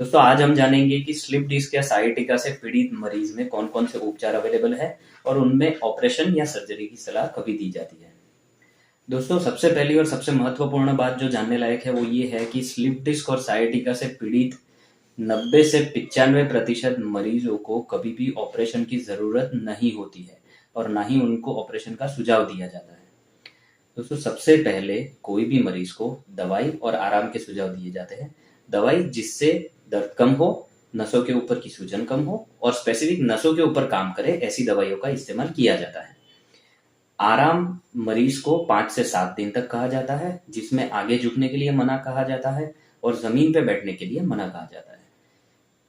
दोस्तों आज हम जानेंगे कि स्लिप डिस्क या साइटिका से पीड़ित मरीज में कौन कौन से उपचार अवेलेबल है और उनमें ऑपरेशन या सर्जरी की सलाह कभी दी जाती है। दोस्तों सबसे पहली और सबसे महत्वपूर्ण बात जो जानने लायक है वो ये है कि स्लिप डिस्क और साइटिका से पीड़ित 90 से 95% मरीजों को कभी भी ऑपरेशन की जरूरत नहीं होती है और ना ही उनको ऑपरेशन का सुझाव दिया जाता है। दोस्तों सबसे पहले कोई भी मरीज को दवाई और आराम के सुझाव दिए जाते हैं। दवाई जिससे दर्द कम हो, नसों के ऊपर की सूजन कम हो और स्पेसिफिक नसों के ऊपर काम करे, ऐसी दवाइयों का इस्तेमाल किया जाता है। आराम मरीज को 5 से 7 दिन तक कहा जाता है, जिसमें आगे झुकने के लिए मना कहा जाता है और जमीन पे बैठने के लिए मना कहा जाता है।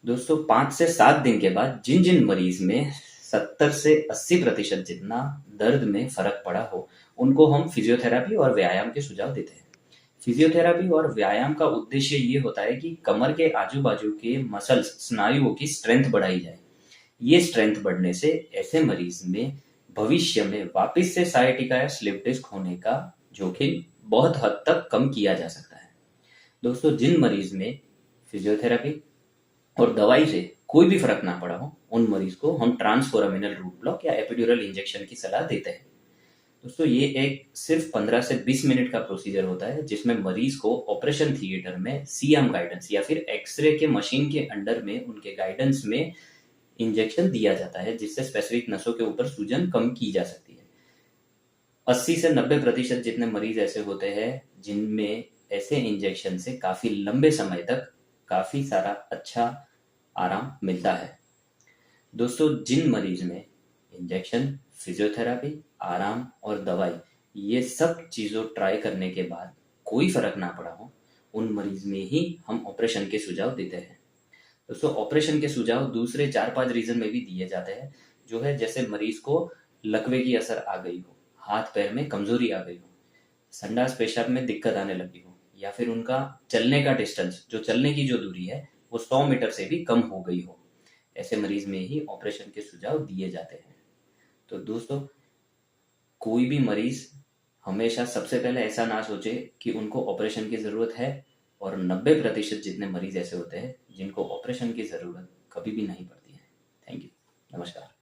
दोस्तों 5 से 7 दिन के बाद जिन जिन मरीज में 70 से 80% जितना दर्द में फर्क पड़ा हो, उनको हम फिजियोथेरेपी और व्यायाम के सुझाव देते हैं। फिजियोथेरेपी और व्यायाम का उद्देश्य ये होता है कि कमर के आजू बाजू के मसल्स, स्नायुओं की स्ट्रेंथ बढ़ाई जाए। ये स्ट्रेंथ बढ़ने से ऐसे मरीज में भविष्य में वापस से साइटिका या स्लिप डिस्क होने का जोखिम बहुत हद तक कम किया जा सकता है। दोस्तों जिन मरीज में फिजियोथेरेपी और दवाई से कोई भी फर्क ना पड़ा हो, उन मरीज को हम ट्रांसफोरामिनल रूट ब्लॉक या एपिड्यूरल इंजेक्शन की सलाह देते हैं। दोस्तों ये एक सिर्फ 15 से 20 मिनट का प्रोसीजर होता है, जिसमें मरीज को ऑपरेशन थिएटर में सीएम गाइडेंस या फिर एक्सरे के मशीन के अंडर में उनके गाइडेंस में इंजेक्शन दिया जाता है, जिससे स्पेसिफिक नसों के ऊपर सूजन कम की जा सकती है। 80 से 90% जितने मरीज ऐसे होते हैं जिनमें ऐसे इंजेक्शन से काफी लंबे समय तक काफी सारा अच्छा आराम मिलता है। दोस्तों जिन मरीज में इंजेक्शन, फिजियोथेरेपी, आराम और दवाई ये सब चीज़ों ट्राई करने के बाद कोई फर्क ना पड़ा हो, उन मरीज में ही हम ऑपरेशन के सुझाव देते हैं। दोस्तों ऑपरेशन के सुझाव दूसरे 4-5 रीजन में भी दिए जाते हैं, जो है जैसे मरीज को लकवे की असर आ गई हो, हाथ पैर में कमजोरी आ गई हो, संडास पेशाब में दिक्कत आने लगी हो, या फिर उनका चलने का डिस्टेंस, जो चलने की जो दूरी है वो 100 मीटर से भी कम हो गई हो, ऐसे मरीज में ही ऑपरेशन के सुझाव दिए जाते हैं। तो दोस्तों कोई भी मरीज हमेशा सबसे पहले ऐसा ना सोचे कि उनको ऑपरेशन की ज़रूरत है, और 90% जितने मरीज ऐसे होते हैं जिनको ऑपरेशन की ज़रूरत कभी भी नहीं पड़ती है। Thank you. नमस्कार।